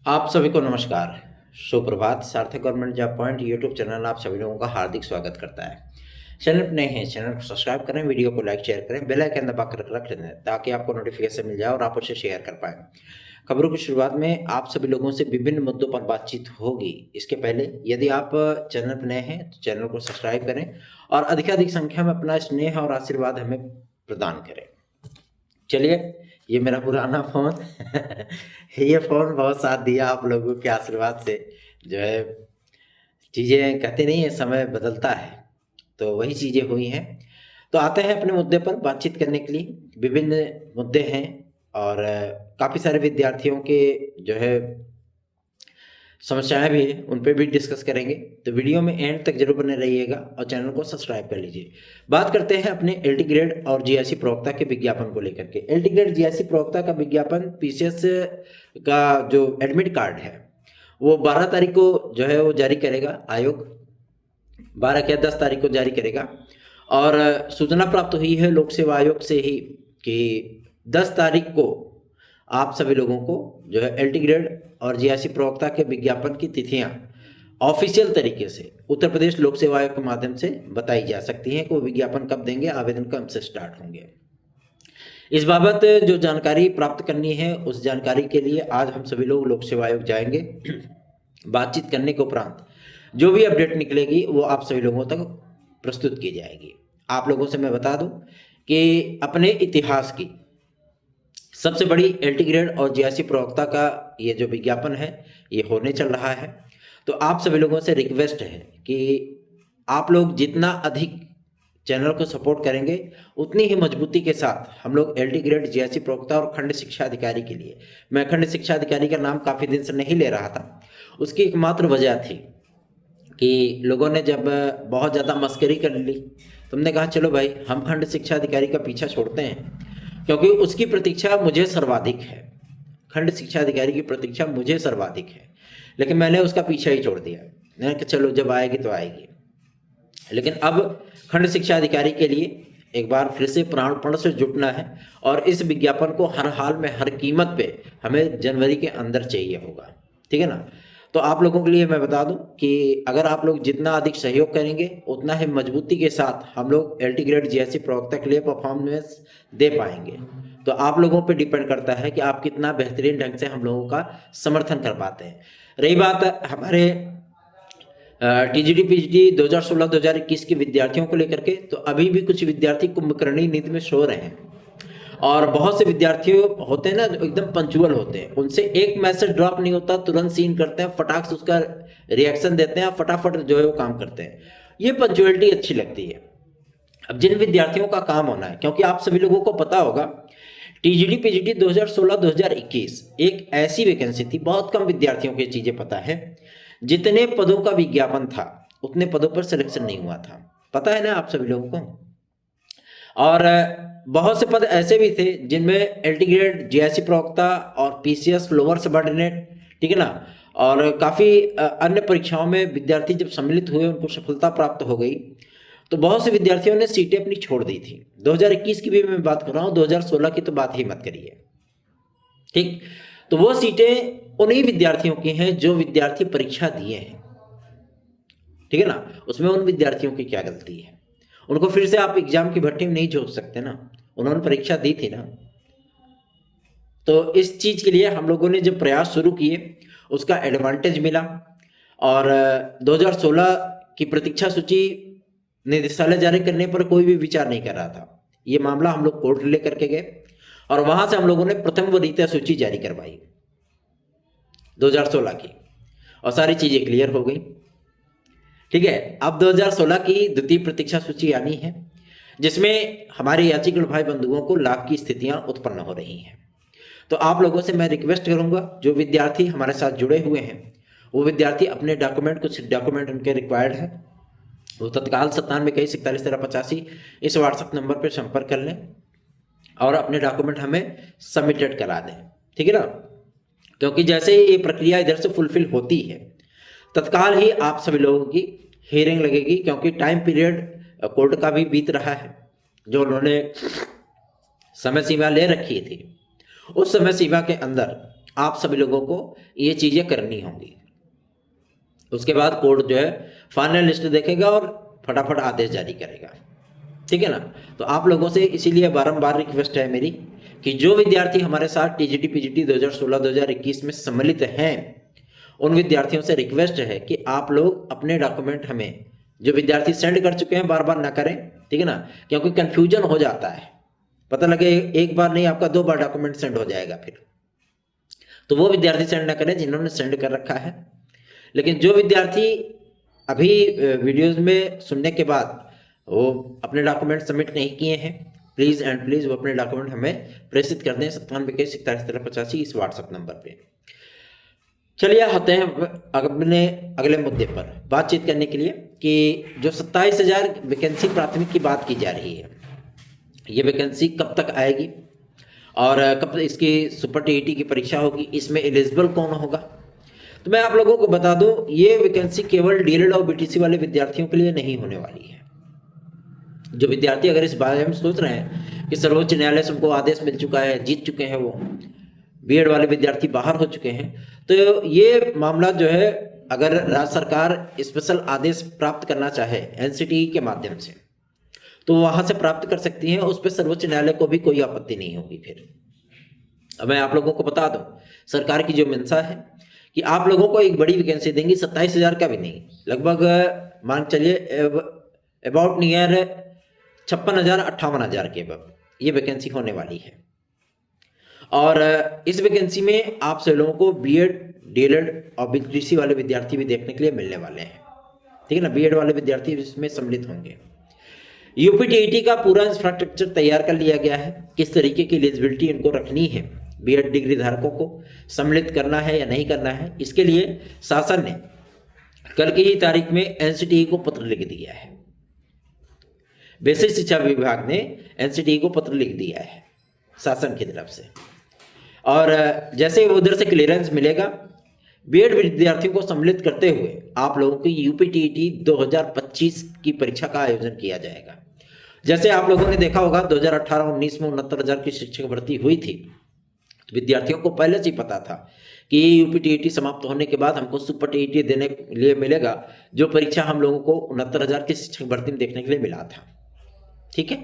आप सभी को नमस्कार, सुप्रभात। सार्थक government job point YouTube channel आप सभी लोगों का हार्दिक स्वागत करता है। चैनल पर नए हैं, चैनल को सब्सक्राइब करें, वीडियो को लाइक शेयर करें, बेल आइकन दबा कर रख लें ताकि आपको नोटिफिकेशन मिल जाए और आप उसे शेयर कर पाएं। खबरों की शुरुआत में आप सभी लोगों से विभिन्न मुद्दों पर बातचीत होगी। इसके पहले यदि आप चैनल पर नए हैं तो चैनल को सब्सक्राइब करें और अधिकाधिक संख्या में अपना स्नेह और आशीर्वाद हमें प्रदान करें। चलिए, ये मेरा पुराना फ़ोन ये फ़ोन बहुत साथ दिया आप लोगों के आशीर्वाद से। जो है, चीज़ें कहते नहीं है, समय बदलता है, तो वही चीज़ें हुई हैं। तो आते हैं अपने मुद्दे पर बातचीत करने के लिए। विभिन्न मुद्दे हैं और काफ़ी सारे विद्यार्थियों के जो है समस्याएं भी हैं, उन पे भी डिस्कस करेंगे। तो वीडियो में एंड तक जरूर बने रहिएगा और चैनल को सब्सक्राइब कर लीजिए। बात करते हैं अपने एलटी ग्रेड और जीआईसी प्रवक्ता के विज्ञापन को लेकर के। एलटी ग्रेड जीआईसी प्रवक्ता का विज्ञापन पीसीएस का जो एडमिट कार्ड है वो 12 तारीख को जो है वो जारी करेगा आयोग। 12 क्या 10 तारीख को जारी करेगा। और सूचना प्राप्त हुई है लोक सेवा आयोग से ही कि 10 तारीख को आप सभी लोगों को जो है एलटी ग्रेड और जीआईसी प्रवक्ता के विज्ञापन की तिथियां ऑफिशियल तरीके से उत्तर प्रदेश लोक सेवा आयोग के माध्यम से बताई जा सकती हैं कि वो विज्ञापन कब देंगे, आवेदन कब से स्टार्ट होंगे। इस बाबत जो जानकारी प्राप्त करनी है उस जानकारी के लिए आज हम सभी लोग लोक सेवा आयोग जाएंगे। बातचीत करने के उपरांत जो भी अपडेट निकलेगी वो आप सभी लोगों तक प्रस्तुत की जाएगी। आप लोगों से मैं बता दूं कि अपने इतिहास की सबसे बड़ी एलटी ग्रेड और जीआईसी प्रवक्ता का ये जो विज्ञापन है ये होने चल रहा है। तो आप सभी लोगों से रिक्वेस्ट है कि आप लोग जितना अधिक चैनल को सपोर्ट करेंगे उतनी ही मजबूती के साथ हम लोग एलटी ग्रेड जीआईसी प्रवक्ता और खंड शिक्षा अधिकारी के लिए, मैं खंड शिक्षा अधिकारी का नाम काफ़ी दिन से नहीं ले रहा था। उसकी एकमात्र वजह थी कि लोगों ने जब बहुत ज़्यादा मस्करी कर ली तो हमने कहा चलो भाई हम खंड शिक्षा अधिकारी का पीछा छोड़ते हैं, क्योंकि उसकी प्रतीक्षा मुझे सर्वाधिक है। खंड शिक्षा अधिकारी की प्रतीक्षा मुझे सर्वाधिक है, लेकिन मैंने उसका पीछा ही छोड़ दिया। मैंने कहा चलो जब आएगी तो आएगी। लेकिन अब खंड शिक्षा अधिकारी के लिए एक बार फिर से प्राणपण से जुटना है और इस विज्ञापन को हर हाल में हर कीमत पे हमें जनवरी के अंदर चाहिए होगा। ठीक है ना। तो आप लोगों के लिए मैं बता दूं कि अगर आप लोग जितना अधिक सहयोग करेंगे उतना ही मजबूती के साथ हम लोग एलटी ग्रेड जीआईसी प्रवक्ता के लिए परफॉर्मेंस दे पाएंगे। तो आप लोगों पे डिपेंड करता है कि आप कितना बेहतरीन ढंग से हम लोगों का समर्थन कर पाते हैं। रही बात हमारे टीजीटी पीजीटी 2016-2021 के विद्यार्थियों को लेकर के, तो अभी भी कुछ विद्यार्थी कुंभकर्णी नीति में सो रहे हैं और बहुत से विद्यार्थी होते हैं ना जो एकदम पंचुअल होते हैं, उनसे एक मैसेज ड्रॉप नहीं होता, तुरंत सीन करते हैं, फटाक से उसका रिएक्शन देते हैं, फटाफट जो है वो काम करते हैं। ये पंचुअलिटी अच्छी लगती है। अब जिन विद्यार्थियों का काम होना है, क्योंकि आप सभी लोगों को पता होगा टीजीटी पीजीटी 2016-2021 एक ऐसी वैकेंसी थी, बहुत कम विद्यार्थियों को ये चीजें पता है, जितने पदों का विज्ञापन था उतने पदों पर सिलेक्शन नहीं हुआ था। पता है ना आप सभी लोगों को। और बहुत से पद ऐसे भी थे जिनमें एलटी ग्रेड जीआईसी प्रवक्ता और पीसीएस लोअर सबऑर्डिनेट, ठीक है ना, और काफ़ी अन्य परीक्षाओं में विद्यार्थी जब सम्मिलित हुए उनको सफलता प्राप्त हो गई, तो बहुत से विद्यार्थियों ने सीटें अपनी छोड़ दी थी। 2021 की भी मैं बात कर रहा हूँ, 2016 की तो बात ही मत करिए। ठीक, तो वो सीटें उन्हीं विद्यार्थियों की हैं जो विद्यार्थी परीक्षा दिए हैं। ठीक है ना। उसमें उन विद्यार्थियों की क्या गलती है, उनको फिर से आप एग्जाम की भट्टी में नहीं झोंक सकते ना, उन्होंने परीक्षा दी थी ना। तो इस चीज के लिए हम लोगों ने जब प्रयास शुरू किए उसका एडवांटेज मिला। और 2016 की प्रतीक्षा सूची निदेशालय जारी करने पर कोई भी विचार नहीं कर रहा था। ये मामला हम लोग कोर्ट लेकर के गए और वहां से हम लोगों ने प्रथम वरीयता सूची जारी करवाई 2016 की, और सारी चीजें क्लियर हो गई। ठीक है। अब 2016 की द्वितीय प्रतीक्षा सूची आनी है, जिसमें हमारे याचिका भाई बंधुओं को लाभ की स्थितियां उत्पन्न हो रही हैं। तो आप लोगों से मैं रिक्वेस्ट करूंगा, जो विद्यार्थी हमारे साथ जुड़े हुए हैं वो विद्यार्थी अपने डॉक्यूमेंट, कुछ डॉक्यूमेंट उनके रिक्वायर्ड है, वो तत्काल 9721411385 इस व्हाट्सएप नंबर पर संपर्क कर लें और अपने डॉक्यूमेंट हमें सबमिटेड करा दें। ठीक है ना। क्योंकि जैसे ही ये प्रक्रिया इधर से फुलफिल होती है तत्काल ही आप सभी लोगों की हियरिंग लगेगी, क्योंकि टाइम पीरियड कोर्ट का भी बीत रहा है। जो उन्होंने समय सीमा ले रखी थी उस समय सीमा के अंदर आप सभी लोगों को ये चीज़ें करनी होंगी। उसके बाद कोर्ट जो है फाइनल लिस्ट देखेगा और फटाफट आदेश जारी करेगा, ठीक है ना। तो आप लोगों से इसीलिए बारंबार रिक्वेस्ट है मेरी कि जो विद्यार्थी हमारे साथ टीजीटी पीजीटी 2016-2021 में सम्मिलित हैं, उन विद्यार्थियों से रिक्वेस्ट है कि आप लोग अपने डॉक्यूमेंट हमें, जो विद्यार्थी सेंड कर चुके हैं, बार बार ना करें, ठीक है ना, क्योंकि कन्फ्यूजन हो जाता है। पता लगे एक बार नहीं आपका 2 बार डॉक्यूमेंट सेंड हो जाएगा फिर। तो वो विद्यार्थी सेंड ना करें जिन्होंने सेंड कर रखा है। लेकिन जो विद्यार्थी अभी वीडियोज में सुनने के बाद वो अपने डॉक्यूमेंट सबमिट नहीं किए हैं, प्लीज़ एंड प्लीज़ वो अपने डॉक्यूमेंट हमें प्रेषित कर दें 9721411385 इस व्हाट्सएप नंबर पे। चलिए आते हैं अपने अगले मुद्दे पर बातचीत करने के लिए कि जो 27,000 वैकेंसी प्राथमिक की बात की जा रही है, ये वैकेंसी कब तक आएगी और कब इसकी सुपर टीईटी की परीक्षा होगी, इसमें एलिजिबल कौन होगा। तो मैं आप लोगों को बता दूं, ये वैकेंसी केवल डीएलएड और बीटीसी वाले विद्यार्थियों के लिए नहीं होने वाली है। जो विद्यार्थी अगर इस बारे में सोच रहे हैं कि सर्वोच्च न्यायालय से उनको आदेश मिल चुका है, जीत चुके हैं, वो बीएड वाले विद्यार्थी बाहर हो चुके हैं, तो ये मामला जो है अगर राज्य सरकार स्पेशल आदेश प्राप्त करना चाहे एनसीटीई के माध्यम से, तो वहां से प्राप्त कर सकती है। उस पर सर्वोच्च न्यायालय को भी कोई आपत्ति नहीं होगी। फिर अब मैं आप लोगों को बता दूं, सरकार की जो मंशा है कि आप लोगों को एक बड़ी वैकेंसी देंगी, 27,000 का भी नहीं, लगभग मान चलिए अबाउट नियर 56,000-58,000 के अब ये वैकेंसी होने वाली है। और इस वैकेंसी में आप सभी लोगों को बीएड, डीएलएड और बीटीसी वाले विद्यार्थी भी देखने के लिए मिलने वाले हैं, ठीक है ना। बीएड वाले विद्यार्थी इसमें सम्मिलित होंगे। यूपीटीईटी का पूरा इंफ्रास्ट्रक्चर तैयार कर लिया गया है, किस तरीके की एलिजिबिलिटी इनको रखनी है, बीएड डिग्री धारकों को सम्मिलित करना है या नहीं करना है। इसके लिए शासन ने कल की ही तारीख में एनसीटीई को पत्र लिख दिया है। बेसिक शिक्षा विभाग ने एनसीटीई को पत्र लिख दिया है शासन की तरफ से, और जैसे उधर से क्लियरेंस मिलेगा, बीएड विद्यार्थियों को सम्मिलित करते हुए आप लोगों की यूपीटीईटी 2025 की परीक्षा का आयोजन किया जाएगा। जैसे आप लोगों ने देखा होगा 2018-19 में 69,000 की शिक्षक भर्ती हुई थी। विद्यार्थियों को पहले से ही पता था कि यूपीटीईटी समाप्त होने के बाद हमको सुपर टीईटी देने के लिए मिलेगा, जो परीक्षा हम लोगों को 69,000 की शिक्षक भर्ती में देखने के लिए मिला था, ठीक है।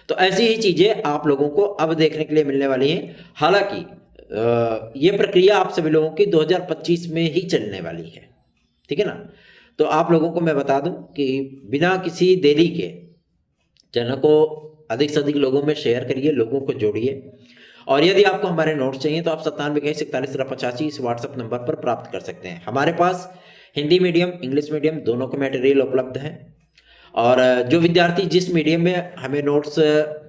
तो ऐसी ही चीजें आप लोगों को अब देखने के लिए मिलने वाली हैं। हालांकि ये प्रक्रिया आप सभी लोगों की 2025 में ही चलने वाली है, ठीक है ना। तो आप लोगों को मैं बता दूं कि बिना किसी देरी के चैनल को अधिक से अधिक लोगों में शेयर करिए, लोगों को जोड़िए। और यदि आपको हमारे नोट्स चाहिए तो आप 9721411385 इस व्हाट्सएप नंबर पर प्राप्त कर सकते हैं। हमारे पास हिंदी मीडियम, इंग्लिश मीडियम दोनों के मटेरियल उपलब्ध हैं, और जो विद्यार्थी जिस मीडियम में हमें नोट्स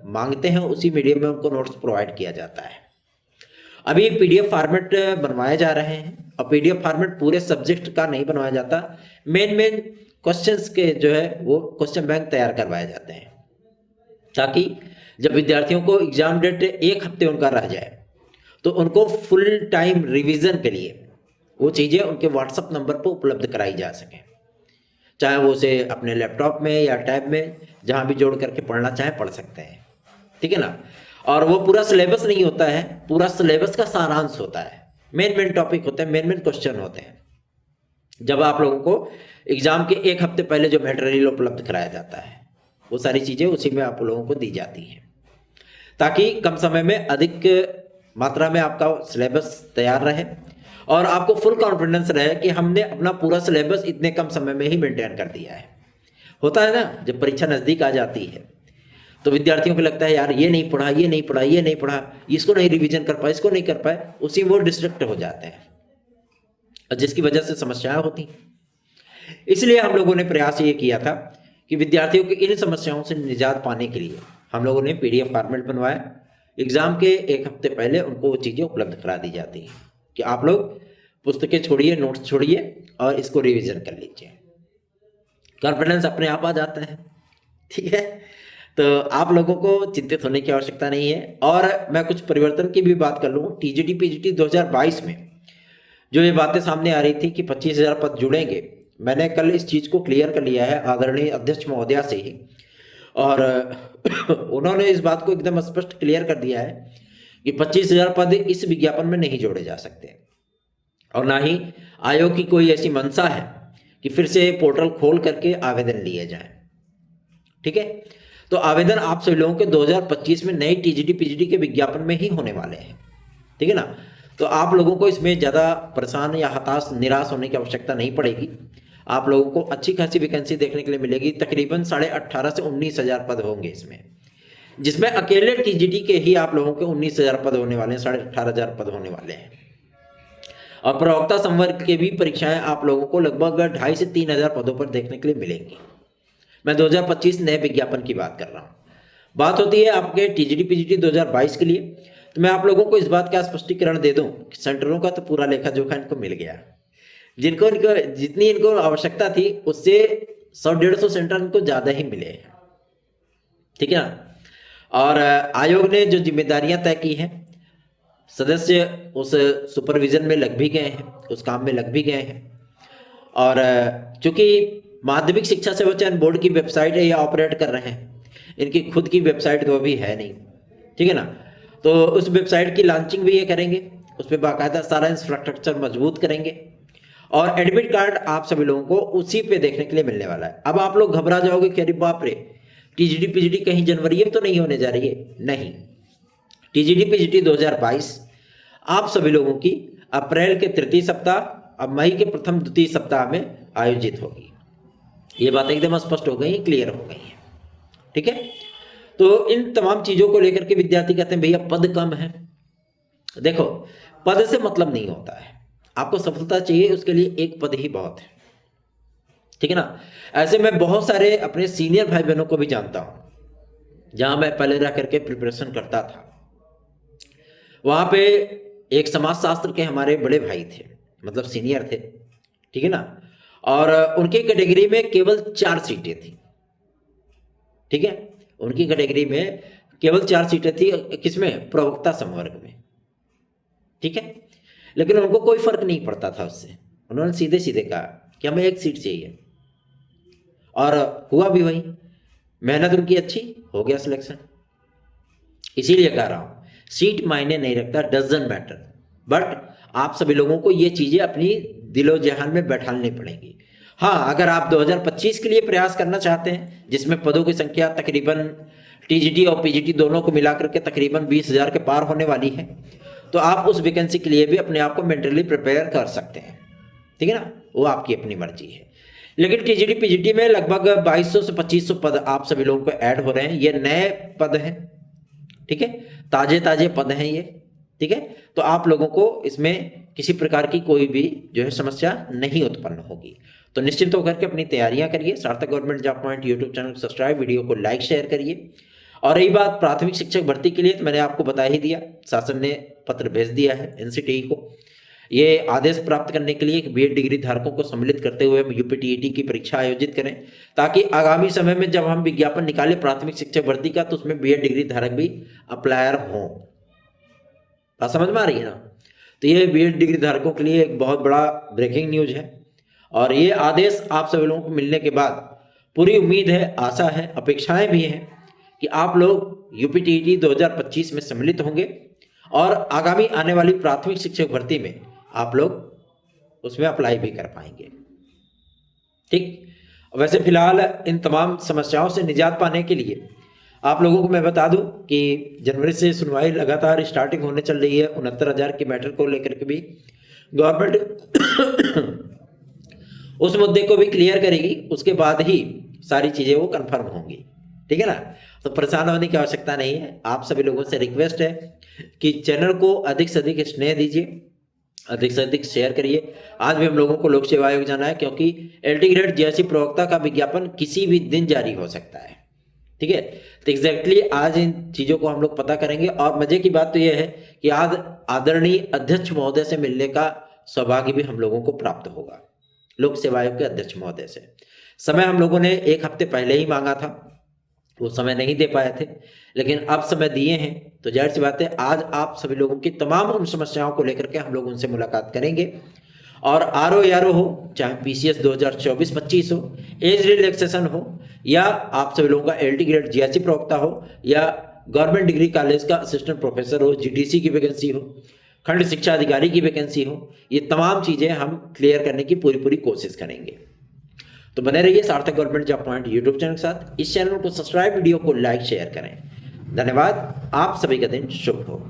मांगते हैं उसी मीडियम में उनको नोट्स प्रोवाइड किया जाता है। अभी पीडीएफ फॉर्मेट बनवाए जा रहे हैं, और पीडीएफ फॉर्मेट पूरे सब्जेक्ट का नहीं बनवाया जाता, मेन क्वेश्चंस के जो है वो क्वेश्चन बैंक तैयार करवाए जाते हैं, ताकि जब विद्यार्थियों को एग्जाम डेट एक हफ्ते उनका रह जाए तो उनको फुल टाइम रिवीजन के लिए वो चीज़ें उनके व्हाट्सएप नंबर पर उपलब्ध कराई जा सकें, चाहे वो उसे अपने लैपटॉप में या टैब में जहाँ भी जोड़ करके पढ़ना चाहे पढ़ सकते हैं, ठीक है ना। और वो पूरा सिलेबस नहीं होता है, पूरा सिलेबस का सारांश होता है, मेन टॉपिक होते हैं, मेन क्वेश्चन होते हैं। जब आप लोगों को एग्जाम के एक हफ्ते पहले जो मटेरियल उपलब्ध कराया जाता है वो सारी चीज़ें उसी में आप लोगों को दी जाती हैं, ताकि कम समय में अधिक मात्रा में आपका सिलेबस तैयार रहे और आपको फुल कॉन्फिडेंस रहे कि हमने अपना पूरा सिलेबस इतने कम समय में ही मेंटेन कर दिया है। होता है ना, जब परीक्षा नज़दीक आ जाती है तो विद्यार्थियों को लगता है यार ये नहीं पढ़ा, ये नहीं पढ़ा, ये नहीं पढ़ा, इसको नहीं रिवीजन कर पाए, इसको नहीं कर पाए, उसी वो डिस्ट्रैक्ट हो जाते हैं और जिसकी वजह से समस्याएं होती। इसलिए हम लोगों ने प्रयास ये किया था कि विद्यार्थियों की इन समस्याओं से निजात पाने के लिए हम लोगों ने पीडीएफ फॉर्मेट बनवाया। एग्जाम के एक हफ्ते पहले उनको वो चीज़ें उपलब्ध करा दी जाती हैं कि आप लोग पुस्तकें छोड़िए, नोट्स छोड़िए और इसको रिवीजन कर लीजिए। कॉन्फिडेंस अपने आप आ जाता है, ठीक है। तो आप लोगों को चिंतित होने की आवश्यकता नहीं है। और मैं कुछ परिवर्तन की भी बात कर लूँ, टीजीटी पीजीटी 2022 में जो ये बातें सामने आ रही थी कि 25,000 पद जुड़ेंगे, मैंने कल इस चीज़ को क्लियर कर लिया है आदरणीय अध्यक्ष महोदया से ही, और उन्होंने इस बात को एकदम स्पष्ट क्लियर कर दिया है कि 25,000 पद इस विज्ञापन में नहीं जोड़े जा सकते, और ना ही आयोग की कोई ऐसी मंशा है कि फिर से पोर्टल खोल करके आवेदन लिए जाएं। ठीक है, तो आवेदन आप सभी लोगों के 2025 में नए टीजीटी पीजीटी के विज्ञापन में ही होने वाले हैं। ठीक है ना, तो आप लोगों को इसमें ज़्यादा परेशान या हताश निराश होने की आवश्यकता नहीं पड़ेगी। आप लोगों को अच्छी खासी वैकेंसी देखने के लिए मिलेगी। तकरीबन 18,500 से 19,000 पद होंगे इसमें, जिसमें अकेले टीजीटी के ही आप लोगों के 19,000 पद होने वाले हैं, 18,500 पद होने वाले हैं। और प्रवक्ता संवर्ग के भी परीक्षाएं आप लोगों को लगभग 2,500 से 3,000 पदों पर देखने के लिए मिलेंगी। मैं 2025 नए विज्ञापन की बात कर रहा हूँ। बात होती है आपके टीजीटी पीजीटी 2022 के लिए, तो मैं आप लोगों को इस बात का स्पष्टीकरण दे दूं कि सेंटरों का तो पूरा लेखा जोखा इनको मिल गया। इनको जितनी इनको आवश्यकता थी उससे 100-150 सेंटर इनको ज़्यादा ही मिले हैं। ठीक है ना, और आयोग ने जो जिम्मेदारियां तय की हैं, सदस्य उस सुपरविजन में लग भी गए हैं, उस काम में लग भी गए हैं। और चूंकि माध्यमिक शिक्षा सेवा चयन बोर्ड की वेबसाइट है, ये ऑपरेट कर रहे हैं, इनकी खुद की वेबसाइट तो अभी है नहीं। ठीक है ना, तो उस वेबसाइट की लॉन्चिंग भी ये करेंगे, उस पर बाकायदा सारा इंफ्रास्ट्रक्चर मजबूत करेंगे, और एडमिट कार्ड आप सभी लोगों को उसी पे देखने के लिए मिलने वाला है। अब आप लोग घबरा जाओगे कि अरे बाप रे, टीजीटी पीजीटी कहीं जनवरी में तो नहीं होने जा रही है। नहीं, टीजीटी पीजीटी 2022 आप सभी लोगों की अप्रैल के तृतीय सप्ताह और मई के प्रथम द्वितीय सप्ताह में आयोजित होगी। ये बातें एकदम स्पष्ट हो गई, क्लियर हो गई हैं। ठीक है, तो इन तमाम चीज़ों को लेकर के विद्यार्थी कहते हैं भैया पद कम है। देखो, पद से मतलब नहीं होता है, आपको सफलता चाहिए उसके लिए एक पद ही बहुत है। ठीक है ना, ऐसे मैं बहुत सारे अपने सीनियर भाई बहनों को भी जानता हूं, जहां मैं पहले रह करके प्रिपरेशन करता था। वहां पे एक समाजशास्त्र के हमारे बड़े भाई थे, मतलब सीनियर थे। ठीक है ना, और उनकी कैटेगरी में केवल 4 सीटें थी। ठीक है, उनकी कैटेगरी में केवल 4 सीटें थी। किसमें? प्रवक्ता संवर्ग में। ठीक है, लेकिन उनको कोई फर्क नहीं पड़ता था उससे। उन्होंने सीधे सीधे कहा कि हमें 1 सीट चाहिए, और हुआ भी वही। मेहनत उनकी अच्छी, हो गया सिलेक्शन। इसीलिए कह रहा हूं, सीट मायने नहीं रखता, डजंट मैटर, बट आप सभी लोगों को ये चीजें अपनी दिलो जहान में बैठानी पड़ेंगी। हाँ, अगर आप 2025 के लिए प्रयास करना चाहते हैं, जिसमें पदों की संख्या तकरीबन टीजीटी और पीजीटी दोनों को मिलाकर के तकरीबन 20,000 के पार होने वाली है, तो आप उस वैकेंसी के लिए भी अपने आप को मेंटली प्रिपेयर कर सकते हैं। ठीक है ना, वो आपकी अपनी मर्जी है। लेकिन टीजीटी पीजीटी में लगभग 2200 से 2500 पद आप सभी लोगों को ऐड हो रहे हैं। ये नए पद हैं। ठीक है, ताजे ताजे पद हैं ये। ठीक है, तो आप लोगों को इसमें किसी प्रकार की कोई भी जो है समस्या नहीं उत्पन्न होगी। तो निश्चिंत होकर के अपनी तैयारियां करिए। सार्थक government job point YouTube channel को सब्सक्राइब, वीडियो को लाइक शेयर करिए। और रही बात प्राथमिक शिक्षक भर्ती के लिए, तो मैंने आपको बता ही दिया, शासन ने पत्र भेज दिया है एनसीटीई को। ये आदेश प्राप्त करने के लिए बीएड डिग्री धारकों को सम्मिलित करते हुए यूपीटीईटी की परीक्षा आयोजित करें, ताकि आगामी समय में जब हम विज्ञापन निकालें प्राथमिक शिक्षक भर्ती का, तो उसमें बीएड डिग्री धारक भी अप्लायर हों। बात समझ में आ रही है ना? तो ये बीएड डिग्री धारकों के लिए एक बहुत बड़ा ब्रेकिंग न्यूज है, और ये आदेश आप सभी लोगों को मिलने के बाद पूरी उम्मीद है, आशा है, अपेक्षाएं भी हैं कि आप लोग यूपीटीईटी 2025 में सम्मिलित होंगे, और आगामी आने वाली प्राथमिक शिक्षक भर्ती में आप लोग उसमें अप्लाई भी कर पाएंगे। ठीक, वैसे फिलहाल इन तमाम समस्याओं से निजात पाने के लिए आप लोगों को मैं बता दूं कि जनवरी से सुनवाई लगातार स्टार्टिंग होने चल रही है। 69,000 के मैटर को लेकर के भी गवर्नमेंट उस मुद्दे को भी क्लियर करेगी, उसके बाद ही सारी चीज़ें वो कंफर्म होंगी। ठीक है ना, तो परेशान होने की आवश्यकता नहीं है। आप सभी लोगों से रिक्वेस्ट है कि चैनल को अधिक से अधिक स्नेह दीजिए, अधिक से अधिक शेयर करिए। आज भी हम लोगों को लोक सेवा आयोग जाना है, क्योंकि एलटी ग्रेड जेएससी प्रवक्ता का विज्ञापन किसी भी दिन जारी हो सकता है। ठीक है, तो एग्जैक्टली आज इन चीज़ों को हम लोग पता करेंगे। और मजे की बात तो यह है कि आज आदरणीय अध्यक्ष महोदय से मिलने का सौभाग्य भी हम लोगों को प्राप्त होगा, लोक सेवा आयोग के अध्यक्ष महोदय से। समय हम लोगों ने 1 हफ्ते पहले ही मांगा था, वो समय नहीं दे पाए थे, लेकिन अब समय दिए हैं, तो जाहिर सी बात है आज आप सभी लोगों की तमाम उन समस्याओं को लेकर के हम लोग उनसे मुलाकात करेंगे। और आरओ यारो हो, चाहे पीसीएस 2024-25 हो, एज रिलैक्सेशन हो, या आप सभी लोगों का एलटी ग्रेड जीएससी प्रवक्ता हो, या गवर्नमेंट डिग्री कॉलेज का असिस्टेंट प्रोफेसर हो, जीडीसी की वैकेंसी हो, खंड शिक्षा अधिकारी की वैकेंसी हो, ये तमाम चीज़ें हम क्लियर करने की पूरी कोशिश करेंगे। तो बने रहिए सार्थक government job point YouTube channel के साथ। इस चैनल को सब्सक्राइब, वीडियो को लाइक शेयर करें। धन्यवाद। आप सभी का दिन शुभ हो।